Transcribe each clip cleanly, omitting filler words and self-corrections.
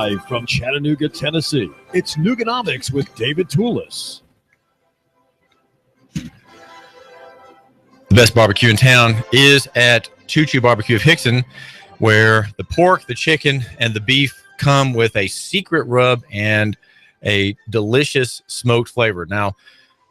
Live from Chattanooga, Tennessee, it's Nuganomics with David Tulis. The best barbecue in town is at Choo Choo Barbecue of Hickson, where the pork, the chicken, and the beef come with a secret rub and a delicious smoked flavor. Now,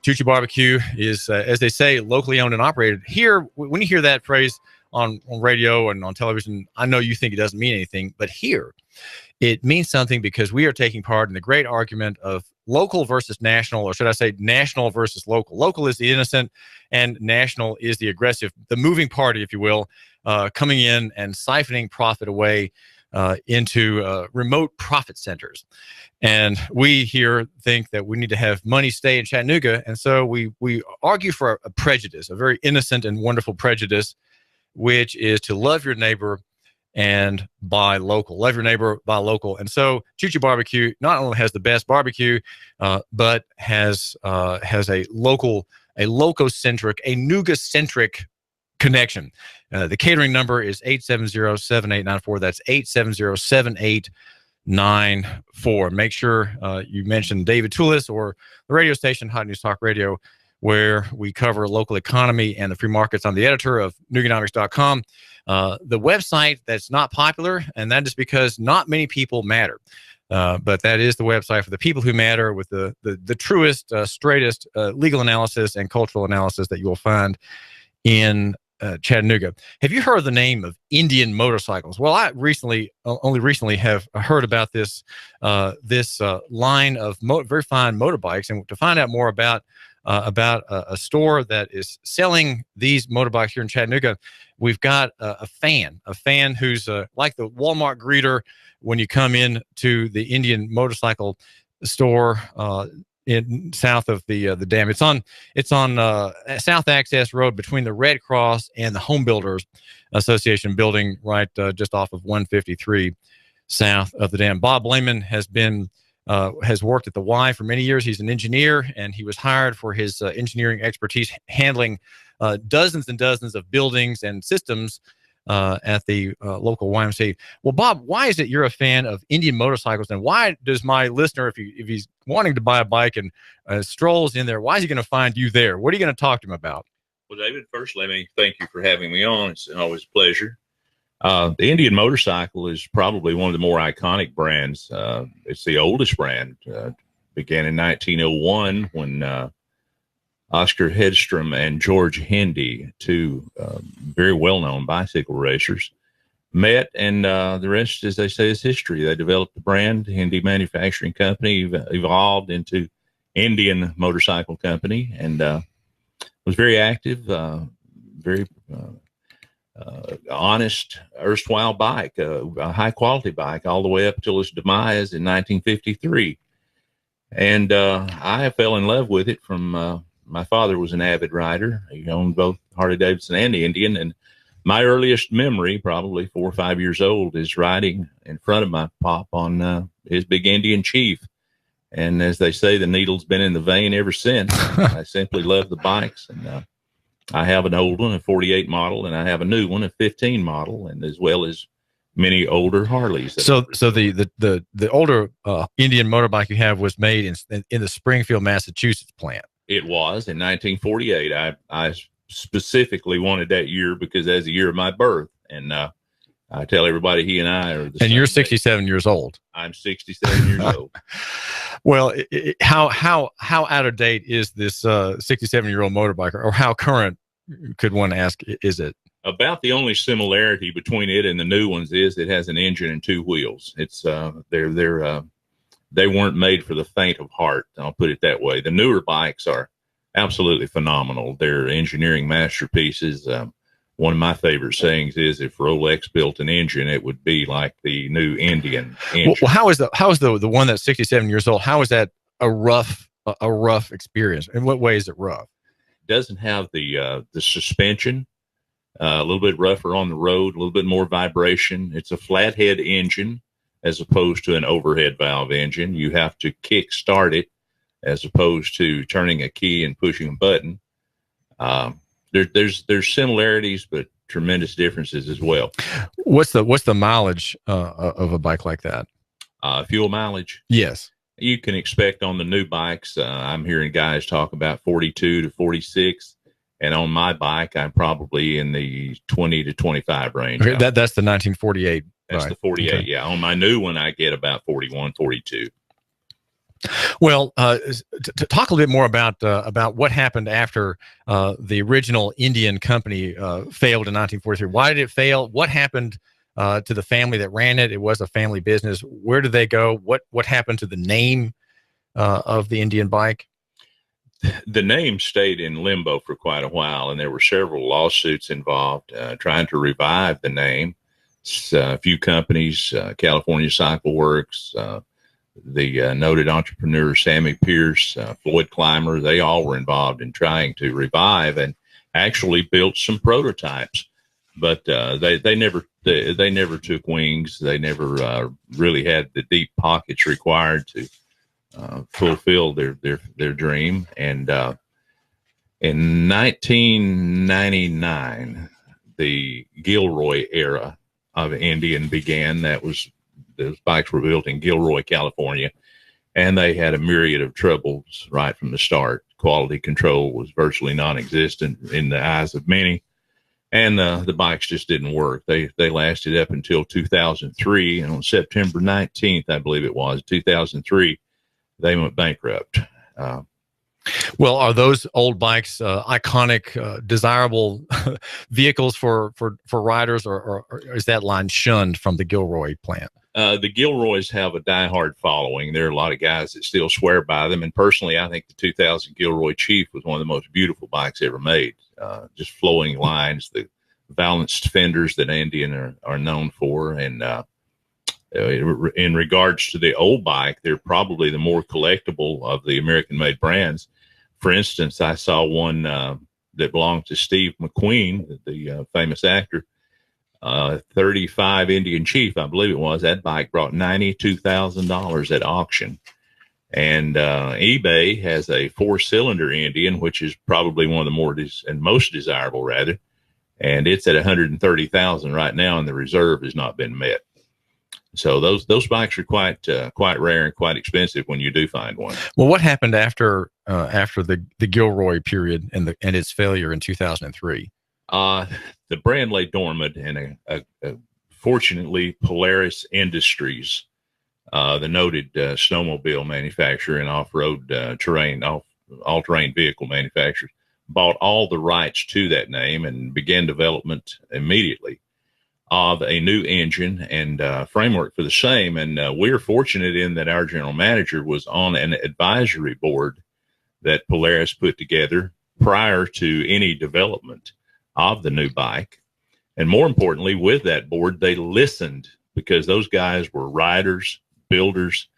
Choo Choo Barbecue is, as they say, locally owned and operated. Here, when you hear that phrase on radio and on television, I know you think it doesn't mean anything, but here it means something, because we are taking part in the great argument of local versus national, or should I say national versus local. Local is the innocent and national is the aggressive, the moving party, if you will, coming in and siphoning profit away into remote profit centers. And we here think that we need to have money stay in Chattanooga. And so we argue for a prejudice, a very innocent and wonderful prejudice, which is to love your neighbor and buy local. Love your neighbor, buy local. And so Choo Choo Barbecue not only has the best barbecue, but has a loco-centric, a Nuga-centric connection. The catering number is 870-7894. That's 870-7894. Make sure you mention David Tulis or the radio station, Hot News Talk Radio, where we cover local economy and the free markets. I'm the editor of Nuganomics.com. The website that's not popular, and that is because not many people matter. But that is the website for the people who matter, with the truest, straightest legal analysis and cultural analysis that you will find in Chattanooga. Have you heard the name of Indian motorcycles? Well, I only recently have heard about this line of very fine motorbikes, and to find out more about a store that is selling these motorbikes here in Chattanooga, we've got a fan who's like the Walmart greeter when you come in to the Indian motorcycle store in south of the dam. It's on South Access Road between the Red Cross and the Home Builders Association building, right just off of 153 south of the dam. Bob Leamon has worked at the Y for many years. He's an engineer, and he was hired for his engineering expertise handling dozens and dozens of buildings and systems at the local YMCA. Well, Bob, why is it you're a fan of Indian motorcycles, and why does my listener, if he's wanting to buy a bike and strolls in there, why is he going to find you there? What are you going to talk to him about? Well, David, first, let me thank you for having me on. It's always a pleasure. The Indian motorcycle is probably one of the more iconic brands. It's the oldest brand. Began in 1901 when Oscar Hedstrom and George Hendy, two very well-known bicycle racers, met, and the rest, as they say, is history. They developed the brand. Hendy Manufacturing Company evolved into Indian Motorcycle Company, and was very active, very honest, erstwhile bike, a high-quality bike, all the way up until its demise in 1953. And I fell in love with it from my father was an avid rider. He owned both Harley-Davidson and the Indian, and my earliest memory, probably 4 or 5 years old, is riding in front of my pop on his big Indian Chief. And as they say, the needle's been in the vein ever since. I simply love the bikes, and I have an old one, a 48 model, and I have a new one, a 15 model, and as well as many older Harleys. So the older Indian motorbike you have was made in the Springfield, Massachusetts plant. It was in 1948. I specifically wanted that year because that's the year of my birth, and I tell everybody he and I are the same. And you're 67 years old. I'm 67 years old. Well, how out of date is this 67-year-old motorbike, or how current, could one ask, is it? About the only similarity between it and the new ones is it has an engine and 2 wheels. It's they weren't made for the faint of heart. I'll put it that way. The newer bikes are absolutely phenomenal. They're engineering masterpieces. One of my favorite sayings is, if Rolex built an engine, it would be like the new Indian engine. Well, how is the one that's 67 years old? How is that a rough experience? In what way is it rough? It doesn't have the suspension. A little bit rougher on the road, a little bit more vibration. It's a flathead engine as opposed to an overhead valve engine. You have to kick start it as opposed to turning a key and pushing a button. There's similarities, but tremendous differences as well. What's the mileage of a bike like that? Fuel mileage. Yes. You can expect on the new bikes. I'm hearing guys talk about 42 to 46. And on my bike, I'm probably in the 20 to 25 range. Okay, that's the 1948. That's right. the 48. Okay. Yeah. On my new one, I get about 41, 42. Well, to talk a little bit more about what happened after the original Indian company failed in 1943. Why did it fail? What happened to the family that ran it? It was a family business. Where did they go? What happened to the name of the Indian bike? The name stayed in limbo for quite a while, and there were several lawsuits involved trying to revive the name. A few companies, California Cycle Works, the noted entrepreneur Sammy Pierce, Floyd Clymer, they all were involved in trying to revive and actually built some prototypes, but they never took wings. They never really had the deep pockets required to fulfill their dream. And in 1999, the Gilroy era of Indian began. Those bikes were built in Gilroy, California, and they had a myriad of troubles right from the start. Quality control was virtually non-existent in the eyes of many, and the bikes just didn't work. They lasted up until 2003, and on September 19th, I believe it was, 2003, they went bankrupt. Well, are those old bikes iconic, desirable vehicles for riders, or is that line shunned from the Gilroy plant? The Gilroys have a diehard following. There are a lot of guys that still swear by them. And personally, I think the 2000 Gilroy Chief was one of the most beautiful bikes ever made. Just flowing lines, the balanced fenders that Indian are known for. And in regards to the old bike, they're probably the more collectible of the American-made brands. For instance, I saw one that belonged to Steve McQueen, the famous actor, 35 Indian Chief, I believe it was. That bike brought $92,000 at auction. And eBay has a 4-cylinder Indian, which is probably one of the more and most desirable, rather. And it's at $130,000 right now, and the reserve has not been met. So those bikes are quite rare and quite expensive when you do find one. Well, what happened after the Gilroy period and its failure in 2003? The brand lay dormant, and fortunately, Polaris Industries, the noted snowmobile manufacturer and off-road all-terrain vehicle manufacturer, bought all the rights to that name and began development immediately of a new engine and framework for the same. And we're fortunate in that our general manager was on an advisory board that Polaris put together prior to any development of the new bike. And more importantly, with that board, they listened, because those guys were riders, builders,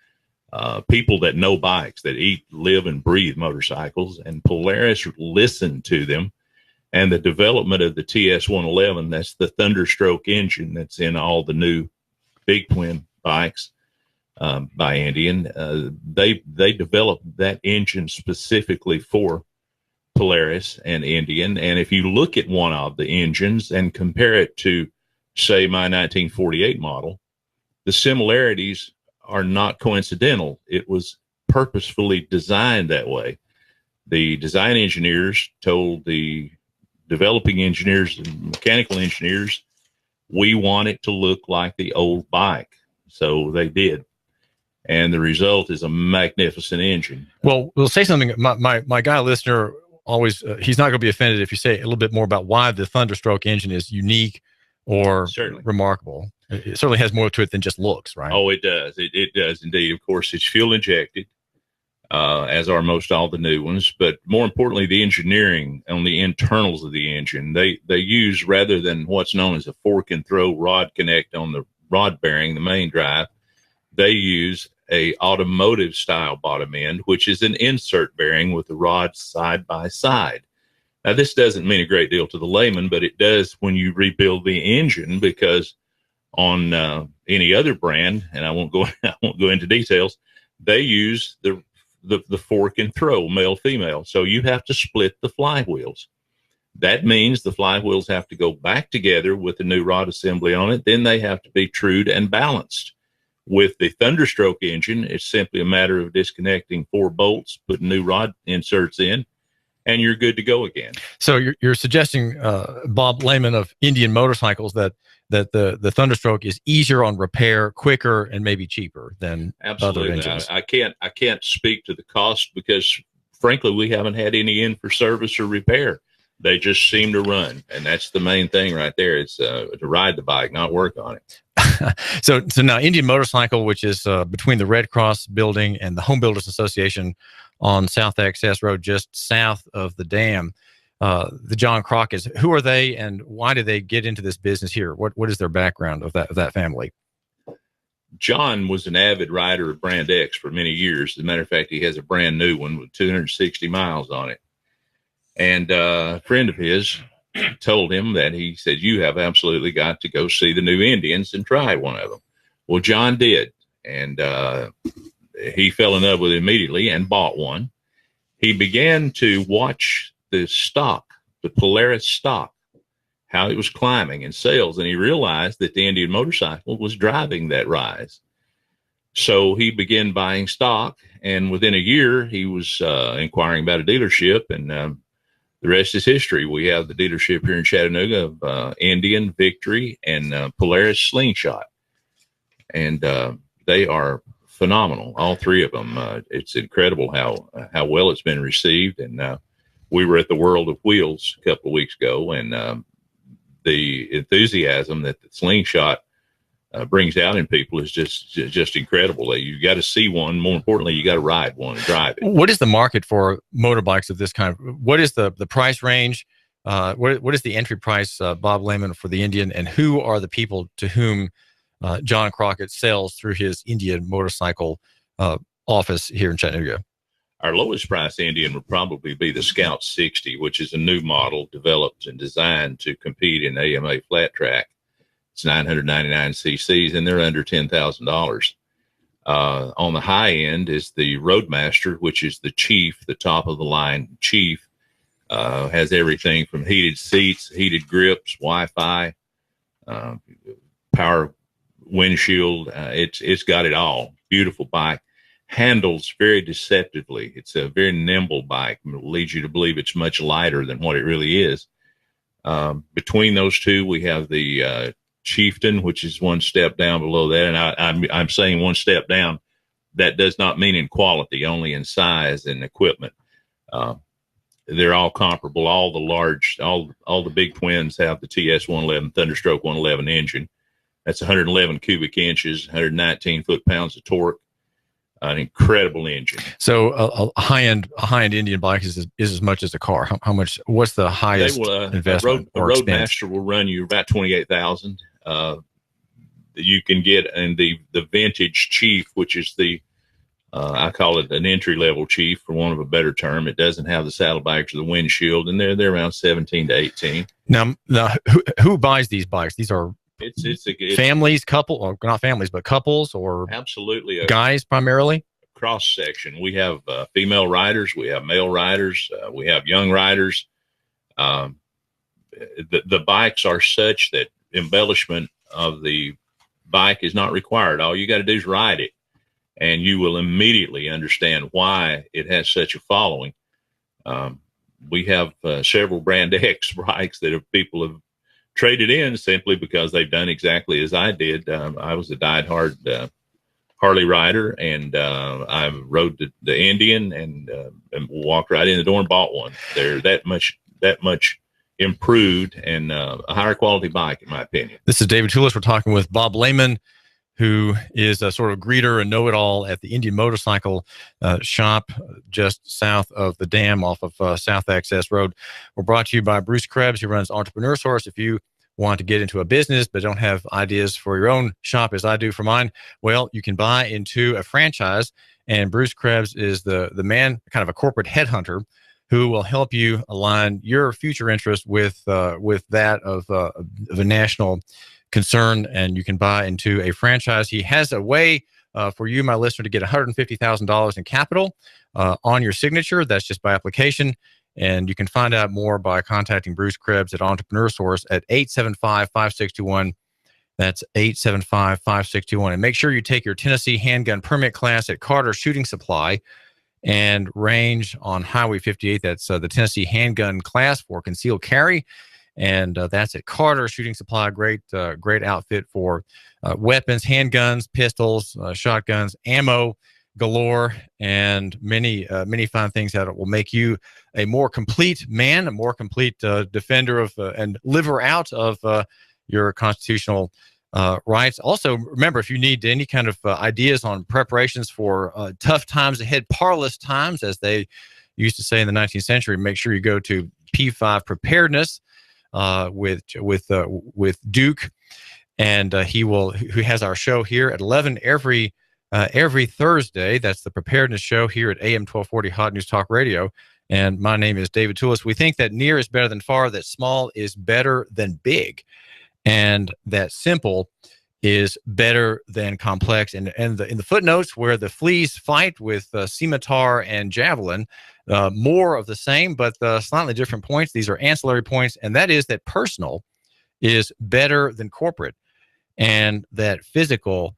people that know bikes, that eat, live, and breathe motorcycles. And Polaris listened to them. And the development of the TS111, that's the Thunderstroke engine that's in all the new big twin bikes by Indian. They developed that engine specifically for Polaris and Indian. And if you look at one of the engines and compare it to, say, my 1948 model, the similarities are not coincidental. It was purposefully designed that way. The design engineers told the developing engineers and mechanical engineers, we want it to look like the old bike. So they did. And the result is a magnificent engine. Well, we'll say something. My guy listener always, he's not going to be offended if you say a little bit more about why the Thunderstroke engine is unique or remarkable. It certainly has more to it than just looks, right? Oh, it does. It does indeed. Of course, it's fuel injected, as are most all the new ones. But more importantly, the engineering on the internals of the engine, they use, rather than what's known as a fork and throw rod connect on the rod bearing, the main drive, they use a automotive style bottom end, which is an insert bearing with the rods side by side. Now, this doesn't mean a great deal to the layman, but it does when you rebuild the engine, because on any other brand, and I won't go into details, they use the fork and throw, male female. So you have to split the flywheels. That means the flywheels have to go back together with the new rod assembly on it. Then they have to be trued and balanced With the Thunderstroke engine, it's simply a matter of disconnecting 4 bolts, putting new rod inserts in, and you're good to go again. So you're suggesting, Bob Leamon of Indian Motorcycles, that the Thunderstroke is easier on repair, quicker, and maybe cheaper than Absolutely. other engines. I can't speak to the cost because, frankly, we haven't had any in for service or repair. They just seem to run, and that's the main thing right there. It's to ride the bike, not work on it. So now Indian Motorcycle, which is between the Red Cross building and the Home Builders Association on South Access Road, just south of the dam, the John Crockett's. Who are they, and why did they get into this business here? What is their background of that family? John was an avid rider of Brand X for many years. As a matter of fact, he has a brand new one with 260 miles on it. And a friend of his told him that, he said, you have absolutely got to go see the new Indians and try one of them. Well, John did. And he fell in love with it immediately and bought one. He began to watch the stock, the Polaris stock, how it was climbing in sales. And he realized that the Indian Motorcycle was driving that rise. So he began buying stock. And within a year, he was inquiring about a dealership. And the rest is history. We have the dealership here in Chattanooga of Indian, Victory, and Polaris Slingshot. And they are phenomenal, all 3 of them. It's incredible how well it's been received. And we were at the World of Wheels a couple of weeks ago, and the enthusiasm that the Slingshot brings out in people is just incredible. You got to see one. More importantly, you got to ride one and drive it. What is the market for motorbikes of this kind? What is the price range? What is the entry price, Bob Leamon, for the Indian, and who are the people to whom John Crockett sells through his Indian Motorcycle office here in Chattanooga? Our lowest price Indian would probably be the Scout 60, which is a new model developed and designed to compete in AMA flat track. It's 999 cc's, and they're under $10,000. On the high end is the Roadmaster, which is the Chief, the top of the line Chief. Has everything from heated seats, heated grips, Wi-Fi, power windshield. It's got it all. Beautiful bike. Handles very deceptively. It's a very nimble bike. It leads you to believe it's much lighter than what it really is. Between those two, we have the Chieftain, which is one step down below that. And I'm saying one step down. That does not mean in quality, only in size and equipment. They're all comparable. All the big twins have the TS 111 Thunderstroke 111 engine. That's 111 cubic inches, 119 foot-pounds of torque. An incredible engine. So a high-end Indian bike is as much as a car. How much? What's the highest investment? A Roadmaster will run you about $28,000. You can get in the vintage Chief, which is the I call it an entry-level Chief, for want of a better term. It doesn't have the saddlebags or the windshield, and they're around 17 to 18. Now who buys these bikes? These are it's families, or not families, but couples, or absolutely guys primarily. Cross section. We have female riders, we have male riders, we have young riders. The bikes are such that embellishment of the bike is not required. All you got to do is ride it, and you will immediately understand why it has such a following. We have several Brand X bikes that people have traded in simply because they've done exactly as I did. I was a diehard Harley rider, and I rode the Indian and walked right in the door and bought one. They're that much improved and a higher quality bike, in my opinion. This is David Tulis. We're talking with Bob Leamon, who is a sort of greeter and know-it-all at the Indian Motorcycle shop just south of the dam off of South Access Road. We're brought to you by Bruce Krebs, who runs Entrepreneur Source. If you want to get into a business but don't have ideas for your own shop, as I do for mine, well, you can buy into a franchise, and Bruce Krebs is the man, kind of a corporate headhunter, who will help you align your future interest with that of a national concern, and you can buy into a franchise. He has a way for you, my listener, to get $150,000 in capital on your signature. That's just by application. And you can find out more by contacting Bruce Krebs at Entrepreneur Source at 875-5621, That's 875-5621. And make sure you take your Tennessee handgun permit class at Carter Shooting Supply and range on Highway 58. That's the Tennessee handgun class for concealed carry. And that's at Carter Shooting Supply. Great outfit for weapons, handguns, pistols, shotguns, ammo galore, and many fine things that will make you a more complete man, a more complete defender of and liver out of your constitutional rights. Also, remember, if you need any kind of ideas on preparations for tough times ahead, parlous times, as they used to say in the 19th century, make sure you go to P5 Preparedness with Duke, and who has our show here at 11 every Thursday. That's the Preparedness Show here at AM 1240 Hot News Talk Radio. And my name is David Tulis. We think that near is better than far, that small is better than big, and that simple is better than complex. And in the footnotes where the fleas fight with scimitar and javelin, more of the same, but slightly different points. These are ancillary points, and that is that personal is better than corporate, and that physical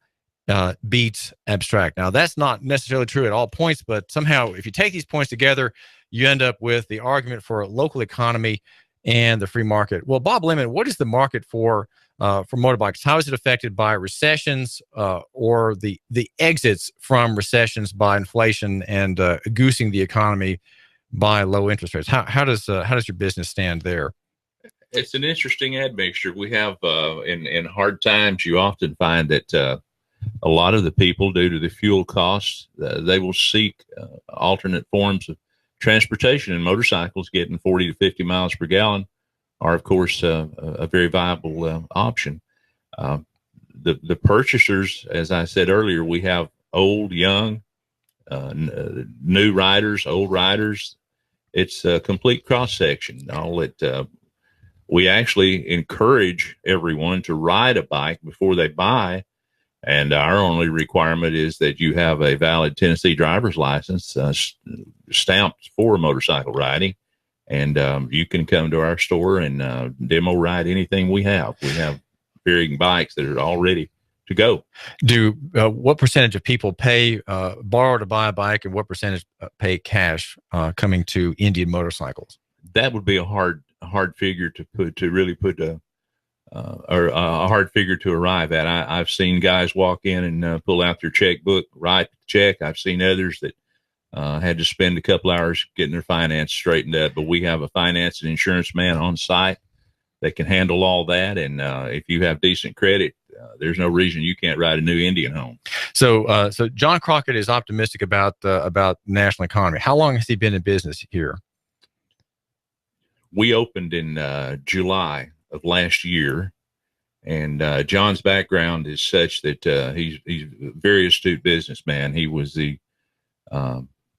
beats abstract. Now, that's not necessarily true at all points, but somehow if you take these points together, you end up with the argument for a local economy and the free market. Well, Bob Leamon, what is the market for motorbikes? How is it affected by recessions or the exits from recessions by inflation and goosing the economy by low interest rates? How does your business stand there? It's an interesting admixture. We have in hard times, you often find that a lot of the people, due to the fuel costs, they will seek alternate forms of transportation, and motorcycles getting 40 to 50 miles per gallon are, of course, a very viable option. The purchasers, as I said earlier, we have old, young, new riders, old riders. It's a complete cross section. We actually encourage everyone to ride a bike before they buy. And our only requirement is that you have a valid Tennessee driver's license stamped for motorcycle riding. And you can come to our store and demo ride anything we have. We have varying bikes that are all ready to go. What percentage of people pay borrow to buy a bike, and what percentage pay cash coming to Indian motorcycles? That would be a hard figure or a hard figure to arrive at. I've seen guys walk in and pull out their checkbook, write the check. I've seen others that had to spend a couple hours getting their finance straightened up. But we have a finance and insurance man on site that can handle all that. And if you have decent credit, there's no reason you can't ride a new Indian home. So John Crockett is optimistic about national economy. How long has he been in business here? We opened in July of last year, and John's background is such that he's a very astute businessman. He was the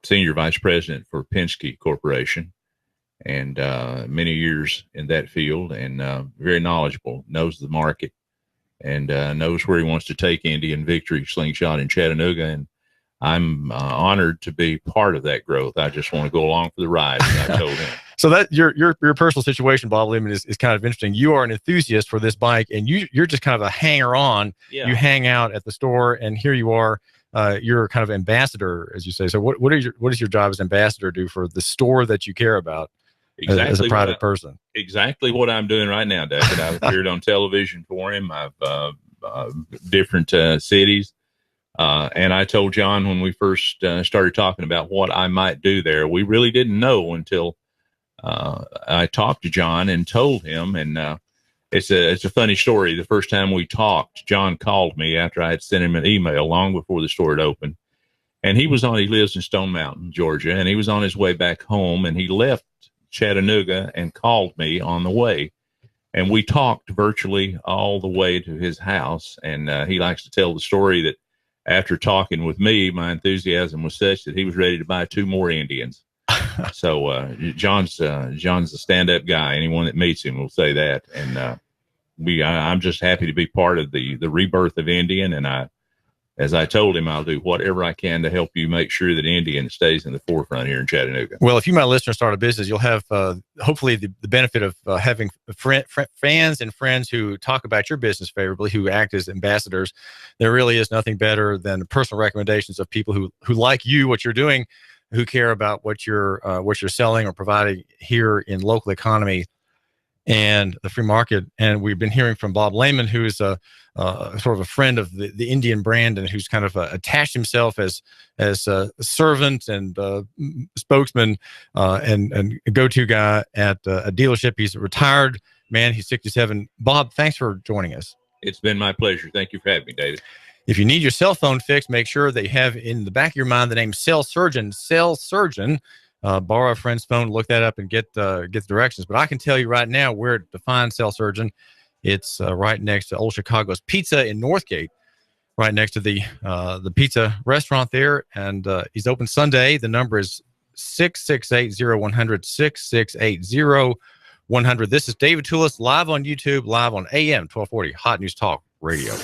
senior vice president for Penske Corporation, and many years in that field, and very knowledgeable, knows the market, and knows where he wants to take Indian Victory Slingshot in Chattanooga. And I'm honored to be part of that growth. I just want to go along for the ride, as I told him. So that your personal situation, Bob Leamon, is kind of interesting. You are an enthusiast for this bike, and you're just kind of a hanger-on. Yeah. You hang out at the store, and here you are. You're kind of ambassador, as you say. So what does your job as ambassador do for the store that you care about? Exactly, as a private person? Exactly what I'm doing right now, David. I've appeared on television for him. I've different cities. And I told John when we first started talking about what I might do there, we really didn't know until I talked to John and told him. And it's a funny story. The first time we talked, John called me after I had sent him an email long before the store had opened. And he lives in Stone Mountain, Georgia, and he was on his way back home, and he left Chattanooga and called me on the way. And we talked virtually all the way to his house. And he likes to tell the story that after talking with me, my enthusiasm was such that he was ready to buy 2 more Indians. So John's a stand-up guy. Anyone that meets him will say that. And I'm just happy to be part of the rebirth of Indian. And as I told him, I'll do whatever I can to help you make sure that Indian stays in the forefront here in Chattanooga. Well, if you, my listener, start a business, you'll have hopefully the benefit of having fans and friends who talk about your business favorably, who act as ambassadors. There really is nothing better than personal recommendations of people who like you, what you're doing, who care about what you're selling or providing here in local economy and the free market. And we've been hearing from Bob Leamon, who's sort of a friend of the Indian brand, and who's kind of attached himself as a servant and spokesman and a go-to guy at a dealership. He's a retired man. He's 67. Bob, thanks for joining us. It's been my pleasure. Thank you for having me, David. If you need your cell phone fixed, make sure that you have in the back of your mind the name Cell Surgeon. Cell Surgeon. Borrow a friend's phone, look that up, and get the directions. But I can tell you right now where to find Cell Surgeon. It's right next to Old Chicago's Pizza in Northgate, right next to the pizza restaurant there. And he's open Sunday. The number is 668-0100, 668-0100. This is David Tulis, live on YouTube, live on AM 1240 Hot News Talk Radio.